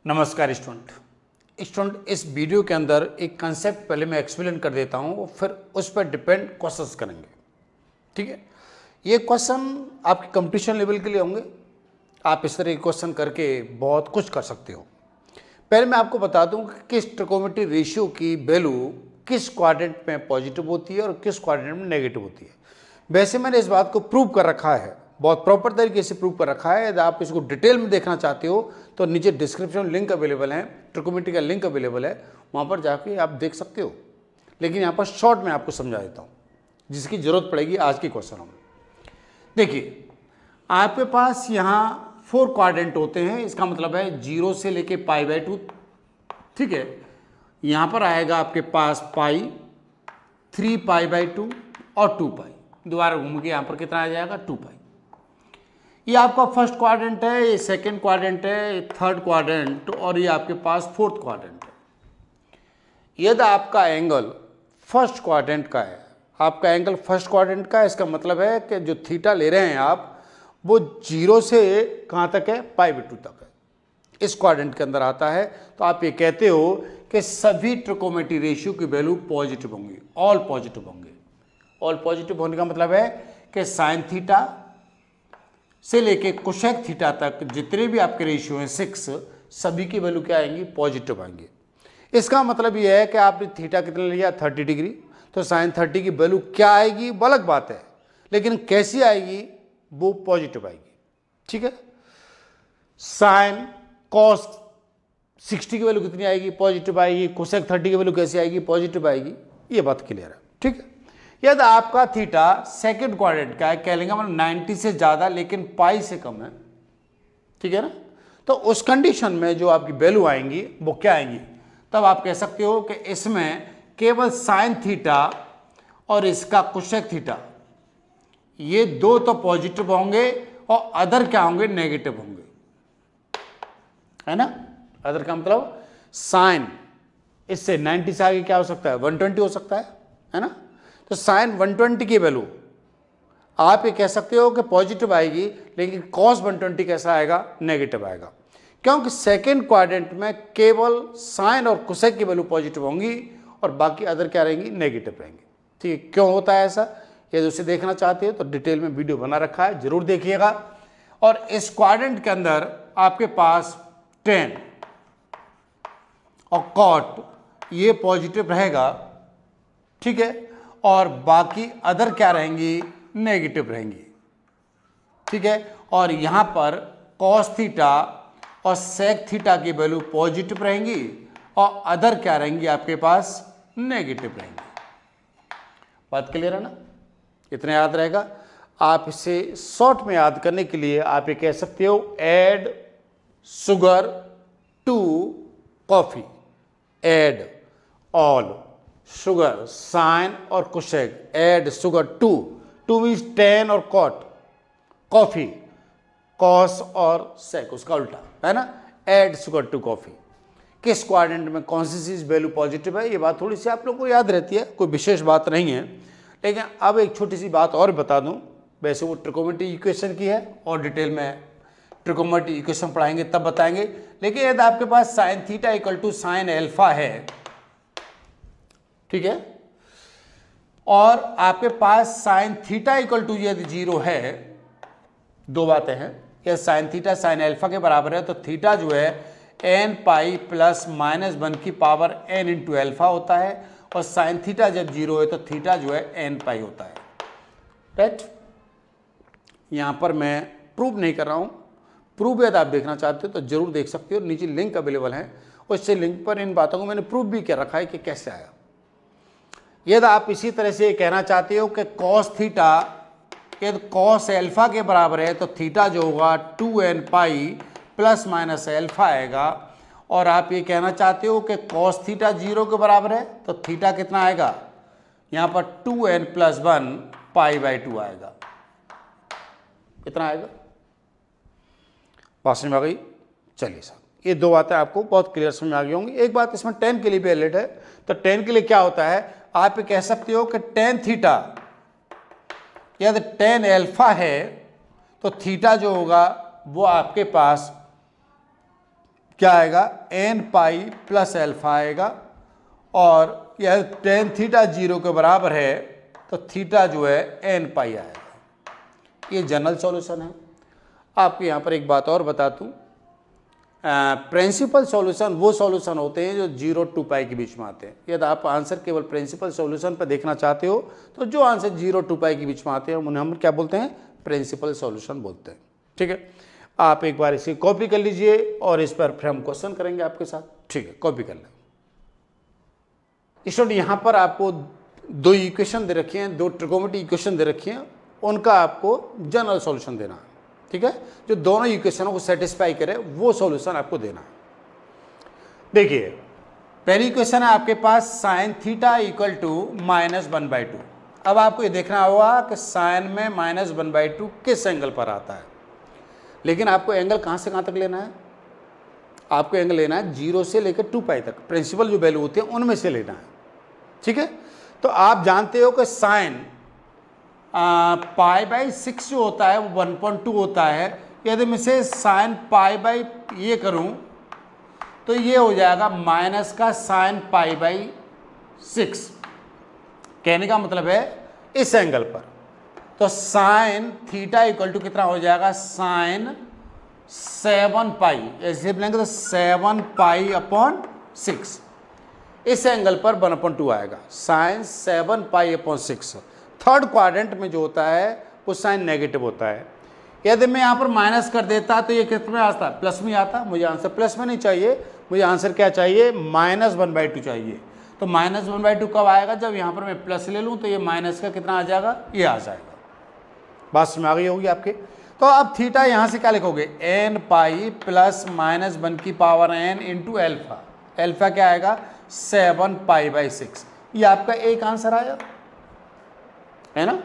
नमस्कार स्टूडेंट, इस वीडियो के अंदर एक कंसेप्ट पहले मैं एक्सप्लेन कर देता हूँ, फिर उस पर डिपेंड क्वेश्चंस करेंगे। ठीक है, ये क्वेश्चन आपके कंपटीशन लेवल के लिए होंगे। आप इस तरह के क्वेश्चन करके बहुत कुछ कर सकते हो। पहले मैं आपको बता दूं कि किस ट्रिकोमेट्री रेशियो की वैल्यू किस क्वाड्रेंट में पॉजिटिव होती है और किस क्वाड्रेंट में नेगेटिव होती है। वैसे मैंने इस बात को प्रूव कर रखा है, बहुत प्रॉपर तरीके से प्रूव कर रखा है। यदि आप इसको डिटेल में देखना चाहते हो तो नीचे डिस्क्रिप्शन लिंक अवेलेबल है, ट्रिकोमेट्री का लिंक अवेलेबल है, वहाँ पर जाके आप देख सकते हो। लेकिन यहाँ पर शॉर्ट में आपको समझा देता हूँ जिसकी ज़रूरत पड़ेगी आज के क्वेश्चन में। देखिए, आपके पास यहाँ 4 क्वाड्रेंट होते हैं, इसका मतलब है 0 से लेके π/2। ठीक है, यहाँ पर आएगा आपके पास पाई, 3π/2 और 2π। दोबारा घूम के यहाँ पर कितना आ जाएगा 2π। ये आपका फर्स्ट क्वाड्रेंट है, ये सेकंड क्वाड्रेंट है, ये थर्ड क्वाड्रेंट और ये आपके पास फोर्थ क्वाड्रेंट है। यदि आपका एंगल फर्स्ट क्वाड्रेंट का है, आपका एंगल फर्स्ट क्वाड्रेंट का है, इसका मतलब है कि जो थीटा ले रहे हैं आप वो 0 से कहाँ तक है, π/2 तक है, इस क्वाड्रेंट के अंदर आता है। तो आप ये कहते हो कि सभी ट्रिकोमेट्री रेशियो की वैल्यू पॉजिटिव होंगी, ऑल पॉजिटिव होंगे। ऑल पॉजिटिव होने का मतलब है कि साइन थीटा से लेके कोसेक थीटा तक जितने भी आपके रेशियो हैं 6, सभी की वैल्यू क्या आएंगी, पॉजिटिव आएंगे। इसका मतलब ये है कि आपने थीटा कितना लिया, 30 डिग्री, तो साइन 30 की वैल्यू क्या आएगी वो अलग बात है, लेकिन कैसी आएगी, वो पॉजिटिव आएगी। ठीक है, साइन कॉस 60 की वैल्यू कितनी आएगी, पॉजिटिव आएगी। कोसेक 30 की वैल्यू कैसी आएगी, पॉजिटिव आएगी। ये बात क्लियर है। ठीक है, यदि आपका थीटा सेकंड क्वाड्रेंट का है, कह लेंगे मतलब 90 से ज़्यादा लेकिन पाई से कम है, ठीक है ना, तो उस कंडीशन में जो आपकी वैल्यू आएंगी वो क्या आएंगी, तब आप कह सकते हो कि इसमें केवल साइन थीटा और इसका कोसेक थीटा, ये दो तो पॉजिटिव होंगे और अदर क्या होंगे, नेगेटिव होंगे, है ना। अदर का मतलब साइन, इससे 90 से आगे क्या हो सकता है, 120 हो सकता है ना। तो साइन 120 की वैल्यू आप ये कह सकते हो कि पॉजिटिव आएगी, लेकिन कॉस 120 कैसा आएगा, नेगेटिव आएगा, क्योंकि सेकेंड क्वाड्रेंट में केवल साइन और कोसेक की वैल्यू पॉजिटिव होंगी और बाकी अदर क्या रहेंगी, नेगेटिव रहेंगी। ठीक है, क्यों होता है ऐसा, यदि उसे देखना चाहते हो तो डिटेल में वीडियो बना रखा है, जरूर देखिएगा। और इस क्वाड्रेंट के अंदर आपके पास tan और cot ये पॉजिटिव रहेगा, ठीक है, और बाकी अदर क्या रहेंगी, नेगेटिव रहेंगी। ठीक है, और यहां पर cos थीटा और sec थीटा की वैल्यू पॉजिटिव रहेंगी और अदर क्या रहेंगी, आपके पास नेगेटिव रहेंगी। बात क्लियर है ना, इतना याद रहेगा। आप इसे शॉर्ट में याद करने के लिए आप ये कह सकते हो, add sugar to coffee, add all sugar sine और cosec, add sugar to means tan और cot, कॉफी कॉस और सेक, उसका उल्टा है ना, ऐड शुगर टू कॉफी। किस क्वाड्रेंट में कौन सी चीज वैल्यू पॉजिटिव है, ये बात थोड़ी सी आप लोग को याद रहती है, कोई विशेष बात नहीं है। लेकिन अब एक छोटी सी बात और बता दूं, वैसे वो ट्रिकोमेट्री इक्वेशन की है और डिटेल में ट्रिकोमेट्री इक्वेशन पढ़ाएंगे तब बताएंगे। लेकिन यदि आपके पास sine theta equal to sine alpha है, ठीक है, और आपके पास साइन थीटा इक्वल टू यदि 0 है, दो बातें हैं, यदि साइन थीटा साइन एल्फा के बराबर है तो थीटा जो है n प्लस -1 की पावर n इंटू एल्फा होता है, और साइन थीटा जब 0 है तो थीटा जो है n पाई होता है। राइट, यहां पर मैं प्रूव नहीं कर रहा हूं, प्रूव यदि आप देखना चाहते हो तो जरूर देख सकते हो, नीचे लिंक अवेलेबल है, उससे लिंक पर इन बातों को मैंने प्रूव भी कर रखा है कि कैसे आया। यदि आप इसी तरह से कहना चाहते हो कि कॉस थीटा यदि कॉस एल्फा के बराबर है तो थीटा जो होगा 2n प्लस माइनस एल्फा आएगा, और आप ये कहना चाहते हो कि कॉस थीटा 0 के बराबर है तो थीटा कितना आएगा, यहाँ पर 2n + 1 π/2 आएगा। कितना आएगा, बात समझ में आ गई। चलिए साहब, ये दो बातें आपको बहुत क्लियर समझ में आ गई होंगी। एक बात इसमें tan के लिए भी वैलिड है, तो tan के लिए क्या होता है, आप ये कह सकते हो कि tan थीटा यदि tan एल्फा है तो थीटा जो होगा वो आपके पास क्या आएगा, एन पाई प्लस एल्फा आएगा, और यह टेन थीटा 0 के बराबर है तो थीटा जो है एन पाई आएगा। ये जनरल सॉल्यूशन है। आपको यहाँ पर एक बात और बता दूँ, प्रिंसिपल सॉल्यूशन वो सॉल्यूशन होते हैं जो 0 2 पाई के बीच में आते हैं। यदि आप आंसर केवल प्रिंसिपल सॉल्यूशन पर देखना चाहते हो तो जो आंसर 0 2 पाई के बीच में आते हैं उन्हें हम क्या बोलते हैं, प्रिंसिपल सॉल्यूशन बोलते हैं। ठीक है, आप एक बार इसे कॉपी कर लीजिए और इस पर फिर हम क्वेश्चन करेंगे आपके साथ। ठीक है, कॉपी कर लें। स्टूडेंट यहाँ पर आपको दो इक्वेशन दे रखे हैं, दो ट्रिगोनोमेट्री इक्वेशन दे रखी हैं, उनका आपको जनरल सॉल्यूशन देना है। ठीक है, जो दोनों इक्वेशनों को सेटिस्फाई करे वो सॉल्यूशन आपको देना है। देखिए पहली इक्वेशन है आपके पास साइन थीटा इक्वल टू -1/2। अब आपको ये देखना होगा कि साइन में -1/2 किस एंगल पर आता है, लेकिन आपको एंगल कहाँ से कहाँ तक लेना है, आपको एंगल लेना है 0 से लेकर 2 पाई तक, प्रिंसिपल जो वैल्यू होती है उनमें से लेना है। ठीक है, तो आप जानते हो कि साइन π/6 जो होता है वो 1.2 होता है। यदि मैं इसे साइन π/ ये करूं तो ये हो जाएगा माइनस का साइन π/6। कहने का मतलब है इस एंगल पर, तो साइन थीटा इक्वल टू कितना हो जाएगा, साइन 7 पाई, ऐसे बोलेंगे तो 7 π/6। इस एंगल पर 1/2 आएगा, साइन 7 π/6। थर्ड क्वाड्रेंट में जो होता है वो साइन नेगेटिव होता है। यदि मैं यहाँ पर माइनस कर देता तो ये कितने में आता, प्लस में आता। मुझे आंसर प्लस में नहीं चाहिए, मुझे आंसर क्या चाहिए, -1/2 चाहिए। तो -1/2 कब आएगा, जब यहाँ पर मैं प्लस ले लूँ तो ये माइनस का कितना आ जाएगा, ये आ जाएगा। बात समझ आ गई होगी आपके। तो अब थीटा यहाँ से क्या लिखोगे, n pi plus -1n into alpha. Alpha क्या आएगा, 7 π/6। ये आपका एक आंसर आया है ना।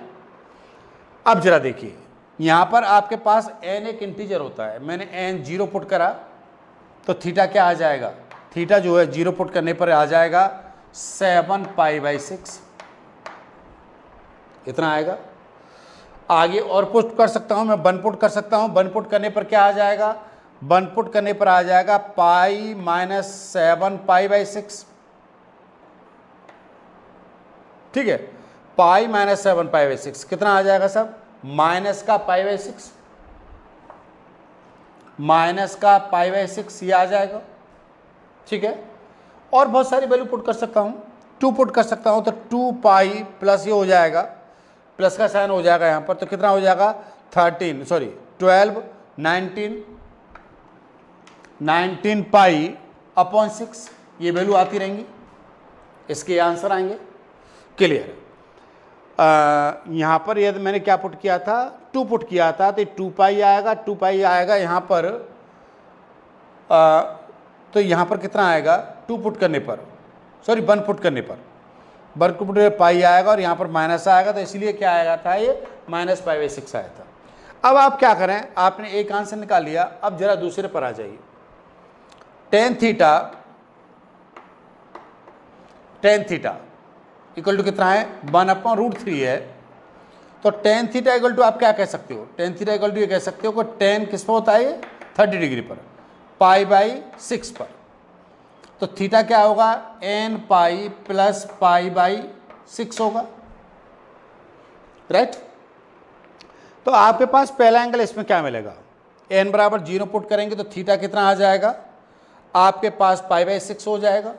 अब जरा देखिए यहां पर आपके पास n एक इंटीजर होता है, मैंने n 0 पुट करा तो थीटा क्या आ जाएगा, थीटा जो है 0 पुट करने पर आ जाएगा 7 π/6, इतना आएगा। आगे और पुट कर सकता हूं मैं, 1 पुट कर सकता हूं, 1 पुट करने पर क्या आ जाएगा, 1 पुट करने पर आ जाएगा पाई -7 π/6। ठीक है, पाई -7 π/6 कितना आ जाएगा सब, माइनस का π/6, माइनस का π/6 ये आ जाएगा। ठीक है, और बहुत सारी वैल्यू पुट कर सकता हूं, 2 पुट कर सकता हूं तो 2 पाई प्लस ये हो जाएगा, प्लस का साइन हो जाएगा यहां पर, तो कितना हो जाएगा 12 19 π/6। ये वैल्यू आती रहेंगी, इसके आंसर आएंगे। क्लियर। यहाँ पर यदि मैंने क्या पुट किया था, 2 पुट किया था तो 2 पाई आएगा, 2 पाई आएगा यहाँ पर, तो यहाँ पर कितना आएगा, 2 पुट करने पर, सॉरी 1 पुट करने पर, 1 पुट पर पाई आएगा और यहाँ पर माइनस आएगा, तो इसलिए क्या आएगा था, ये -π/6 आया था। अब आप क्या करें, आपने एक आंसर निकाल लिया, अब जरा दूसरे पर आ जाइए। टेन थीटा इक्वल टू कितना है, 1/√3 है। तो टेन थीटा इक्वल टू आप क्या कह सकते हो, टेन थीटा इक्वल टू ये कह सकते हो कि टेन किस पर होता है, 30 डिग्री पर, π/6 पर। तो थीटा क्या होगा, n पाई प्लस π/6 होगा, राइट। तो आपके पास पहला एंगल इसमें क्या मिलेगा, n बराबर 0 पुट करेंगे तो थीटा कितना आ जाएगा, आपके पास π/6 हो जाएगा।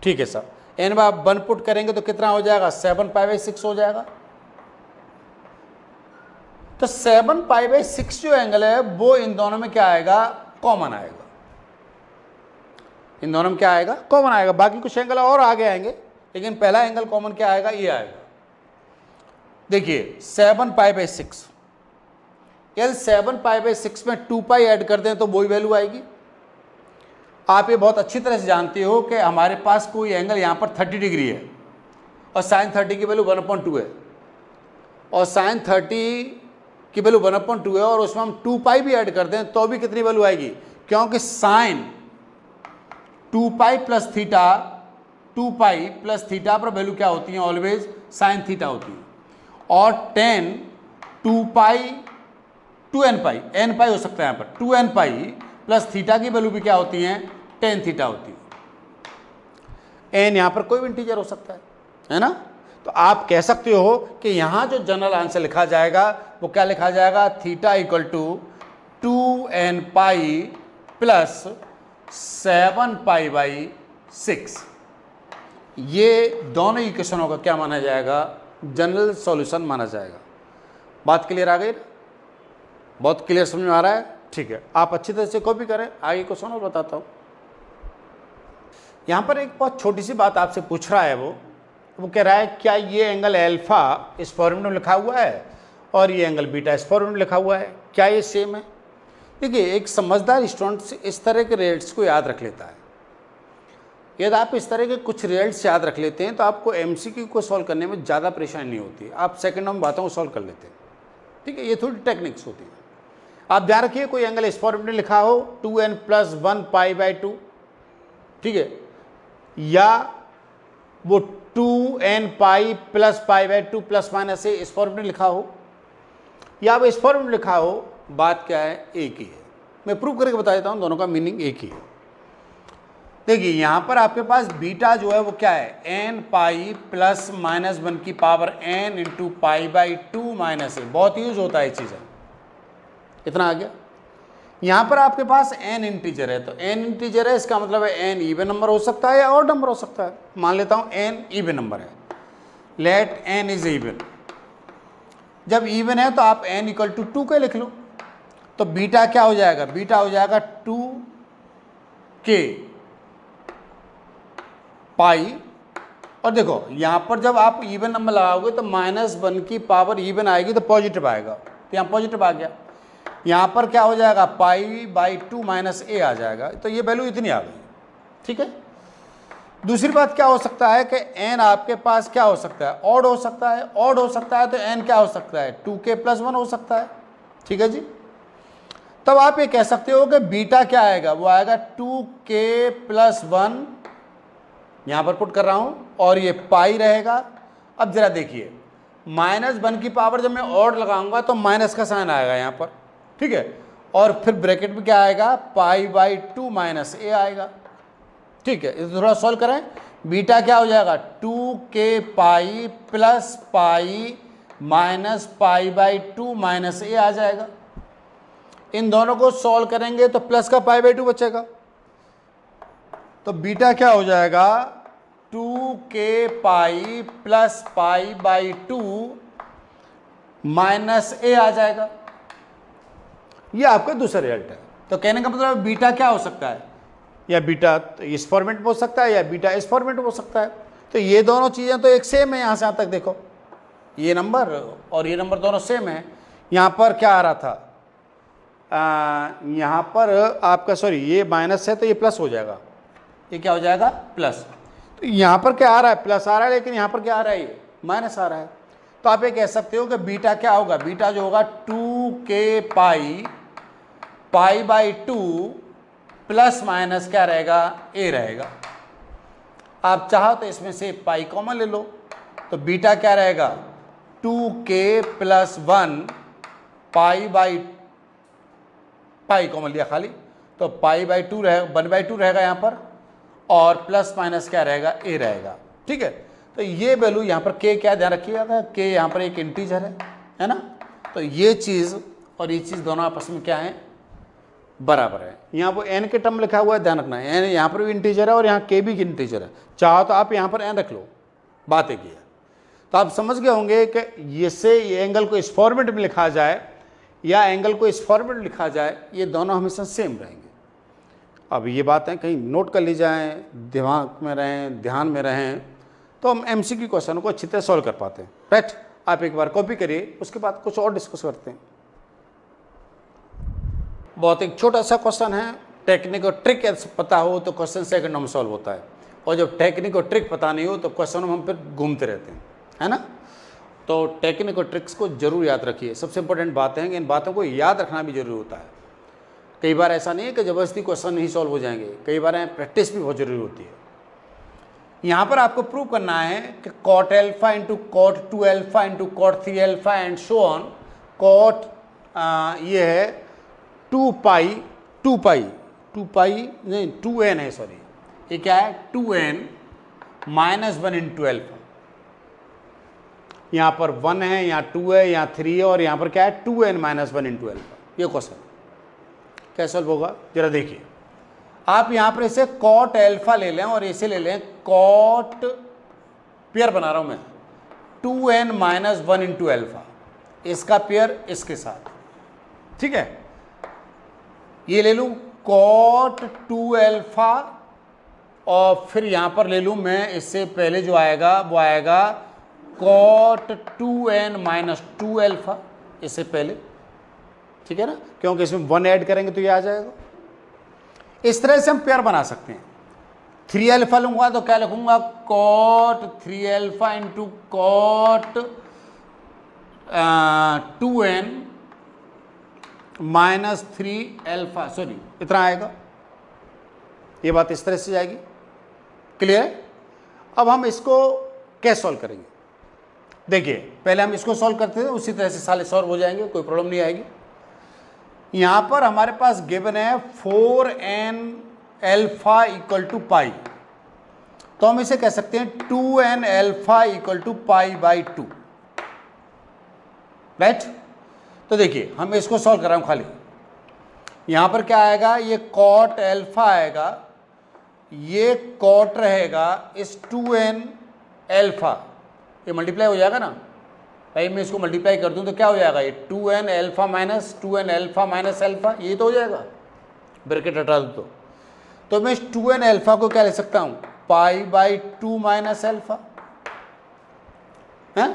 ठीक है सर, n बार 1 पुट करेंगे तो कितना हो जाएगा, 7 π/6 हो जाएगा। तो 7 π/6 जो एंगल है वो इन दोनों में क्या आएगा, कॉमन आएगा। इन दोनों में क्या आएगा, कॉमन आएगा। बाकी कुछ एंगल और आगे आएंगे, लेकिन पहला एंगल कॉमन क्या आएगा, ये आएगा। देखिए 7 π/6, यदि 7 π/6 में 2 पाई ऐड कर दें तो वही वैल्यू आएगी। आप ये बहुत अच्छी तरह से जानते हो कि हमारे पास कोई एंगल यहाँ पर 30 डिग्री है और साइन 30 की वैल्यू 1/2 है, और साइन 30 की वैल्यू 1/2 है और उसमें हम 2 पाई भी ऐड कर दें तो भी कितनी वैल्यू आएगी, क्योंकि sine 2 pi plus theta, 2 pi plus theta पर वैल्यू क्या होती है, ऑलवेज साइन थीटा होती है। और टेन 2 पाई 2n पाई, n पाई हो सकता है यहाँ पर, 2n पाई प्लस थीटा की वैल्यू भी क्या होती है, टेन थीटा होती है। एन यहाँ पर कोई भी इंटीजर हो सकता है ना। तो आप कह सकते हो कि यहाँ जो जनरल आंसर लिखा जाएगा वो क्या लिखा जाएगा, theta equal to 2n pi plus 7 pi by 6। ये दोनों इक्वेशनों का क्या माना जाएगा, जनरल सॉल्यूशन माना जाएगा। बात क्लियर आ गई, बहुत क्लियर समझ में आ रहा है, ठीक है। आप अच्छी तरह से कॉपी करें, आगे क्वेश्चन और बताता हूँ। यहाँ पर एक बहुत छोटी सी बात आपसे पूछ रहा है, वो कह रहा है क्या ये एंगल अल्फा इस फॉर्मूले में लिखा हुआ है और ये एंगल बीटा इस फॉर्मूले में लिखा हुआ है, क्या ये सेम है। देखिए एक समझदार स्टूडेंट इस तरह के रिजल्ट्स को याद रख लेता है। यदि आप इस तरह के कुछ रिजल्ट्स याद रख लेते हैं तो आपको एमसीक्यू को सॉल्व करने में ज़्यादा परेशानी नहीं होती, आप सेकंडों में बातों को सॉल्व कर लेते हैं, ठीक है। ये थोड़ी टेक्निक्स होती है। आप ध्यान रखिए कोई एंगल इस फॉर्मूले में लिखा हो 2n प्लस 1 पाई बाई 2, ठीक है, या वो 2n pi plus pi by 2 plus minus a इस फॉर्मूले में लिखा हो, या अब इस फॉर्मूले में लिखा हो, बात क्या है, एक ही है। मैं प्रूव करके बता देता हूँ, दोनों का मीनिंग एक ही है। देखिए यहाँ पर आपके पास बीटा जो है वो क्या है, n पाई प्लस माइनस 1 की power n into pi by 2 minus a, बहुत यूज होता है चीज़। इतना आ गया। यहाँ पर आपके पास n इंटीजर है, तो n इंटीजर है, इसका मतलब है n इवन नंबर हो सकता है या ऑड नंबर हो सकता है। मान लेता हूँ n इवन नंबर है, लेट n इज इवन। जब इवन है तो आप n इक्वल टू 2 के लिख लो, तो बीटा क्या हो जाएगा, बीटा हो जाएगा 2k पाई। और देखो यहाँ पर जब आप इवन नंबर लगाओगे तो -1 की पावर इवन आएगी तो पॉजिटिव आएगा, तो यहाँ पॉजिटिव आ गया। यहाँ पर क्या हो जाएगा, पाई बाई 2 माइनस ए आ जाएगा, तो ये वैल्यू इतनी आ गई, ठीक है। दूसरी बात क्या हो सकता है कि n आपके पास क्या हो सकता है, ऑड हो सकता है, ऑड हो सकता है तो n क्या हो सकता है, 2k प्लस 1 हो सकता है, ठीक है जी। तब आप ये कह सकते हो कि बीटा क्या आएगा, वो आएगा 2k प्लस 1, यहाँ पर पुट कर रहा हूँ, और ये पाई रहेगा। अब जरा देखिए -1 की पावर जब मैं ऑड लगाऊंगा तो माइनस का साइन आएगा यहाँ पर, ठीक है, और फिर ब्रैकेट में क्या आएगा, पाई बाई 2 माइनस ए आएगा, ठीक है। इसे थोड़ा सॉल्व करें, बीटा क्या हो जाएगा, 2k pi plus pi minus pi by 2 minus a आ जाएगा। इन दोनों को सॉल्व करेंगे तो प्लस का पाई बाई 2 बचेगा, तो बीटा क्या हो जाएगा, 2k pi plus pi by 2 minus a आ जाएगा। ये आपका दूसरा रिजल्ट है। तो कहने का मतलब बीटा क्या हो सकता है, या बीटा इस फॉर्मेट में हो सकता है या बीटा इस फॉर्मेट में हो सकता है। तो ये दोनों चीज़ें तो एक सेम है, यहाँ से यहाँ तक देखो, ये नंबर और ये नंबर दोनों सेम है। यहाँ पर क्या आ रहा था, यहाँ पर आपका सॉरी ये माइनस है तो ये प्लस हो जाएगा, ये क्या हो जाएगा, प्लस। तो यहाँ पर क्या आ रहा है, प्लस आ रहा है, लेकिन यहाँ पर क्या आ रहा है, ये माइनस आ रहा है। तो आप ये कह सकते हो कि बीटा क्या होगा, बीटा जो होगा 2k pi pi by 2 plus minus क्या रहेगा, ए रहेगा। आप चाहो तो इसमें से पाई कॉमन ले लो, तो बीटा क्या रहेगा, 2k plus 1 pi by, pi common लिया खाली, तो पाई बाई 2 रहेगा, 1/2 रहेगा यहाँ पर, और प्लस माइनस क्या रहेगा, ए रहेगा, ठीक है। तो ये वैल्यू यहाँ पर k क्या ध्यान रखिएगा, k यहाँ पर एक इंटीजर है ना। तो ये चीज़ और ये चीज़ दोनों आपस में क्या है, बराबर है। यहाँ पर n के टर्म लिखा हुआ है, ध्यान रखना है, n यहाँ पर भी इंटीजर है और यहाँ k भी इंटीजर है। चाहो तो आप यहाँ पर n रख लो, बात एक ही है। तो आप समझ गए होंगे कि ये एंगल को इस फॉर्मेट में लिखा जाए या एंगल को इस फॉर्मेट में लिखा जाए, ये दोनों हमेशा सेम रहेंगे। अब ये बातें कहीं नोट कर ली जाएँ, दिमाग में रहें, ध्यान में रहें, तो हम एमसीक्यू क्वेश्चन को अच्छी तरह सॉल्व कर पाते हैं, राइट। आप एक बार कॉपी करिए, उसके बाद कुछ और डिस्कस करते हैं। बहुत एक छोटा सा क्वेश्चन है, टेक्निक और ट्रिक पता हो तो क्वेश्चन सेकंड में सॉल्व होता है, और जब टेक्निक और ट्रिक पता नहीं हो तो क्वेश्चन में हम फिर घूमते रहते हैं, है ना। तो टेक्निक और ट्रिक्स को जरूर याद रखिए। सबसे इंपॉर्टेंट बातें हैं कि इन बातों को याद रखना भी जरूरी होता है। कई बार ऐसा नहीं है कि ज़बरदस्ती क्वेश्चन नहीं सॉल्व हो जाएंगे, कई बार प्रैक्टिस भी बहुत ज़रूरी होती है। यहाँ पर आपको प्रूव करना है कि cot alpha into cot 2 alpha into cot 3 alpha and so on, cot ये है 2 पाई 2 पाई नहीं 2n है, सॉरी ये क्या है 2n माइनस 1 इंटू एल्फा। यहाँ पर 1 है, यहाँ 2 है, यहाँ 3 है और यहाँ पर क्या है 2n माइनस 1 इंटू एल्फा। ये क्वेश्चन कैसे सॉल्व होगा जरा देखिए। आप यहाँ पर इसे कॉट एल्फा ले लें और इसे ले लें कॉट, पेयर बना रहा हूँ मैं, 2n माइनस 1 इंटू एल्फा, इसका पेयर इसके साथ, ठीक है। ये ले लूँ कॉट 2 एल्फा और फिर यहाँ पर ले लूँ मैं, इससे पहले जो आएगा वो आएगा कॉट 2n माइनस 2 एल्फा, इससे पहले, ठीक है ना, क्योंकि इसमें 1 ऐड करेंगे तो ये आ जाएगा। इस तरह से हम पेयर बना सकते हैं। 3 एल्फा लूंगा तो क्या लिखूंगा cot 3 alpha into cot 2n minus 3 alpha, sorry इतना आएगा। ये बात इस तरह से जाएगी, क्लियर है। अब हम इसको कैसे सॉल्व करेंगे, देखिए पहले हम इसको सॉल्व करते थे, उसी तरह से सारे सॉल्व हो जाएंगे, कोई प्रॉब्लम नहीं आएगी। यहां पर हमारे पास गिवन है 4n एल्फा इक्वल टू पाई, तो हम इसे कह सकते हैं 2n alpha equal to pi by 2, right. तो देखिए हम इसको सॉल्व कर रहा हूं खाली, यहां पर क्या आएगा, ये कॉट एल्फा आएगा, ये कॉट रहेगा इस 2n एल्फा, ये मल्टीप्लाई हो जाएगा ना भाई, मैं इसको मल्टीप्लाई कर दूं तो क्या हो जाएगा, ये 2n alpha minus 2n alpha minus alpha, ये तो हो जाएगा, ब्रैकेट हटा दूं तो मैं इस 2n एल्फा को क्या ले सकता हूं, पाई बाई 2 माइनस एल्फा है।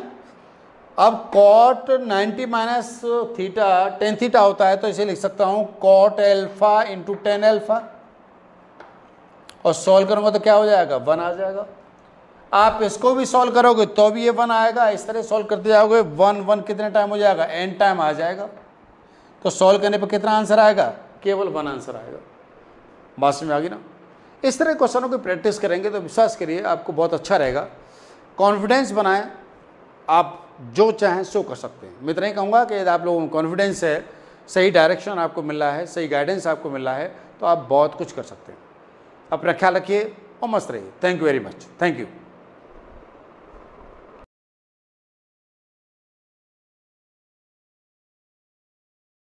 अब cot 90 minus theta tan theta होता है, तो इसे लिख सकता हूं कॉट एल्फा इंटू 10 एल्फा, और सॉल्व करूंगा तो क्या हो जाएगा 1 आ जाएगा। आप इसको भी सॉल्व करोगे तो भी ये 1 आएगा, इस तरह सॉल्व करते जाओगे 1 1 कितने टाइम हो जाएगा, n टाइम आ जाएगा। तो सॉल्व करने पर कितना आंसर आएगा, केवल 1 आंसर आएगा। बात समझ में आ गई ना। इस तरह क्वेश्चनों की प्रैक्टिस करेंगे तो विश्वास करिए आपको बहुत अच्छा रहेगा। कॉन्फिडेंस बनाएं, आप जो चाहें सो कर सकते हैं। मैं इतना ही कहूँगा कि यदि आप लोगों को कॉन्फिडेंस है, सही डायरेक्शन आपको मिल रहा है, सही गाइडेंस आपको मिल रहा है, तो आप बहुत कुछ कर सकते हैं। अपना ख्याल रखिए और मस्त रहिए। Thank you very much, thank you.